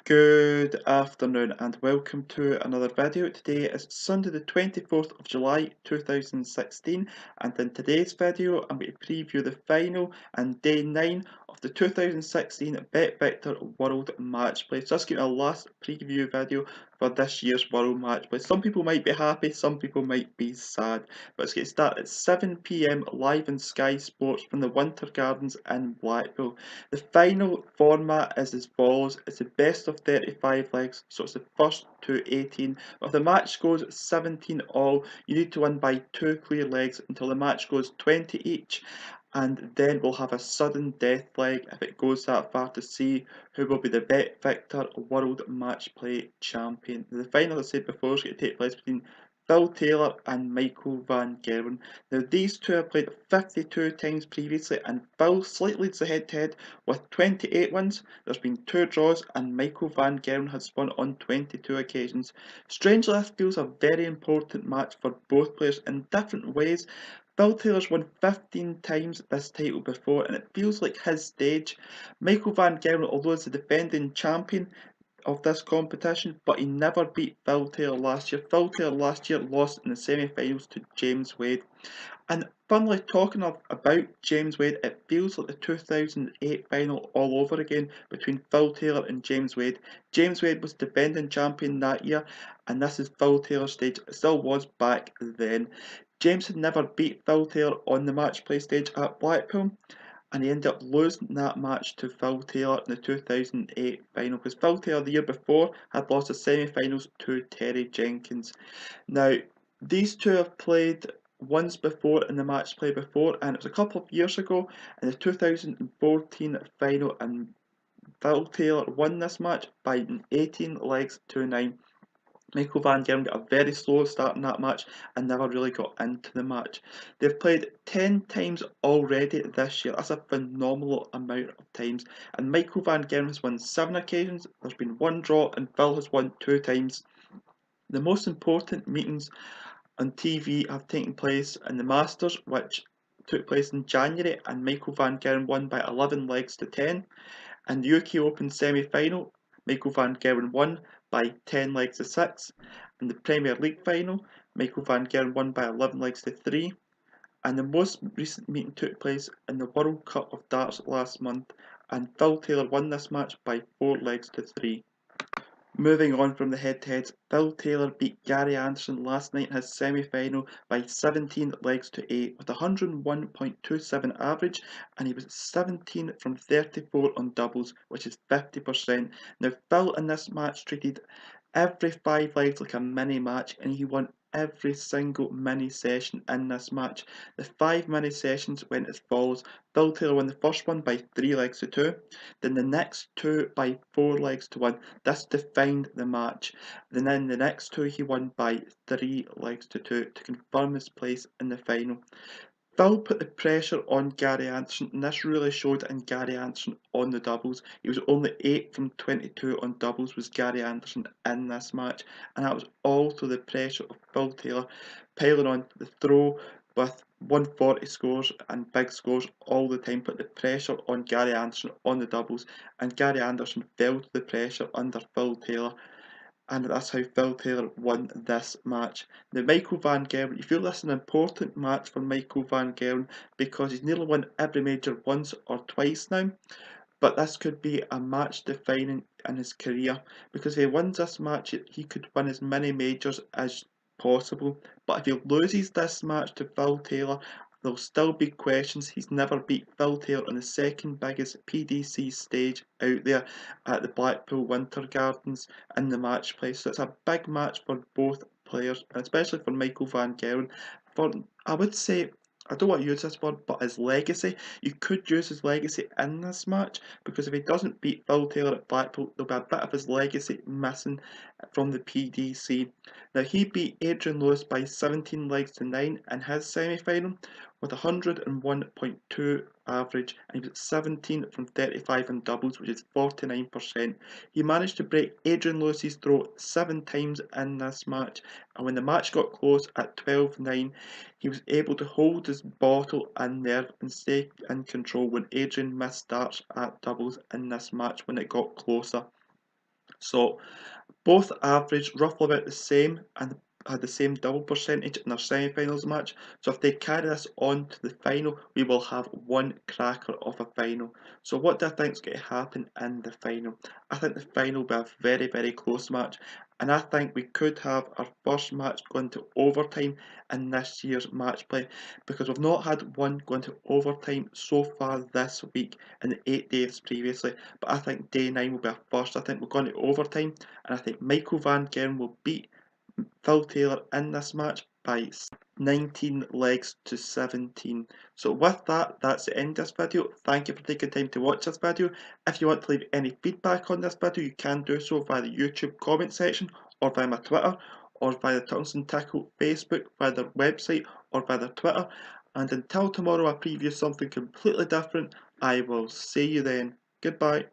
Good afternoon and welcome to another video. Today is Sunday the 24th of July 2016, and in today's video I'm going to preview the final and day 9 of the 2016 BetVictor World Matchplay. So let's get a last preview video for this year's World Matchplay. Some people might be happy, some people might be sad, but let's get started at 7 PM live on Sky Sports from the Winter Gardens in Blackpool. The final format is as follows. It's the best of 35 legs, so it's the first to 18. But if the match goes 17 all, you need to win by 2 clear legs until the match goes 20 each, and then we'll have a sudden death leg if it goes that far to see who will be the BetVictor World Matchplay champion. The final, as I said before, is going to take place between Phil Taylor and Michael van Gerwen. Now these two have played 52 times previously, and Phil slightly leads the head-to-head with 28 wins. There's been 2 draws, and Michael van Gerwen has won on 22 occasions. Strangely, this feels a very important match for both players in different ways. Phil Taylor's won 15 times this title before, and it feels like his stage. Michael van Gerwen, although is the defending champion of this competition, but he never beat Phil Taylor last year. Phil Taylor last year lost in the semi-finals to James Wade. And funnily, talking about James Wade, it feels like the 2008 final all over again between Phil Taylor and James Wade. James Wade was defending champion that year, and this is Phil Taylor's stage. It still was back then. James had never beat Phil Taylor on the match play stage at Blackpool, and he ended up losing that match to Phil Taylor in the 2008 final, because Phil Taylor the year before had lost the semi-finals to Terry Jenkins. Now, these two have played once before in the match play before, and it was a couple of years ago in the 2014 final, and Phil Taylor won this match by 18 legs to 9. Michael van Gerwen got a very slow start in that match and never really got into the match. They've played 10 times already this year. That's a phenomenal amount of times. And Michael van Gerwen has won 7 occasions. There's been 1 draw, and Phil has won 2 times. The most important meetings on TV have taken place in the Masters, which took place in January, and Michael van Gerwen won by 11 legs to 10. And the UK Open semi-final, Michael van Gerwen won by 10 legs to 6. In the Premier League final, Michael van Gerwen won by 11 legs to 3. And the most recent meeting took place in the World Cup of Darts last month, and Phil Taylor won this match by 4 legs to 3. Moving on from the head-to-heads, Phil Taylor beat Gary Anderson last night in his semi-final by 17 legs to 8 with 101.27 average, and he was 17 from 34 on doubles, which is 50%. Now Phil in this match treated every 5 legs like a mini match, and he won every single mini session in this match. The 5 mini sessions went as follows. Phil Taylor won the first one by 3 legs to 2, then the next 2 by 4 legs to 1. This defined the match. Then in the next 2 he won by 3 legs to 2 to confirm his place in the final. Phil put the pressure on Gary Anderson, and this really showed in Gary Anderson on the doubles. He was only 8 from 22 on doubles was Gary Anderson in this match, and that was all through the pressure of Phil Taylor piling on the throw with 140 scores and big scores all the time, put the pressure on Gary Anderson on the doubles, and Gary Anderson fell to the pressure under Phil Taylor. And that's how Phil Taylor won this match. Now Michael van Gerwen, you feel this is an important match for Michael van Gerwen because he's nearly won every major once or twice now. But this could be a match defining in his career, because if he wins this match he could win as many majors as possible. But if he loses this match to Phil Taylor, there'll still be questions. He's never beat Phil Taylor on the second biggest PDC stage out there at the Blackpool Winter Gardens in the match play. So it's a big match for both players, especially for Michael van Gerwen. For, I would say, I don't want to use this word, but his legacy. You could use his legacy in this match, because if he doesn't beat Phil Taylor at Blackpool, there'll be a bit of his legacy missing from the PDC. Now he beat Adrian Lewis by 17 legs to 9 in his semi-final with 101.2 average, and he was 17 from 35 in doubles, which is 49%. He managed to break Adrian Lewis's throat 7 times in this match, and when the match got close at 12-9, he was able to hold his bottle and nerve and stay in control when Adrian missed starts at doubles in this match when it got closer. So both averaged roughly about the same and had the same double percentage in our semi-finals match. So if they carry this on to the final, we will have one cracker of a final. So what do I think is going to happen in the final? I think the final will be a very, very close match. And I think we could have our first match going to overtime in this year's match play, because we've not had one going to overtime so far this week in the 8 days previously. But I think day 9 will be our first. I think we're going to overtime, and I think Michael van Gerwen will beat Phil Taylor in this match by 19 legs to 17. So with that, that's the end of this video. Thank you for taking time to watch this video. If you want to leave any feedback on this video, you can do so via the YouTube comment section, or via my Twitter, or via the Tungsten Tackle Facebook, via their website, or via their Twitter. And until tomorrow I preview something completely different, I will see you then. Goodbye.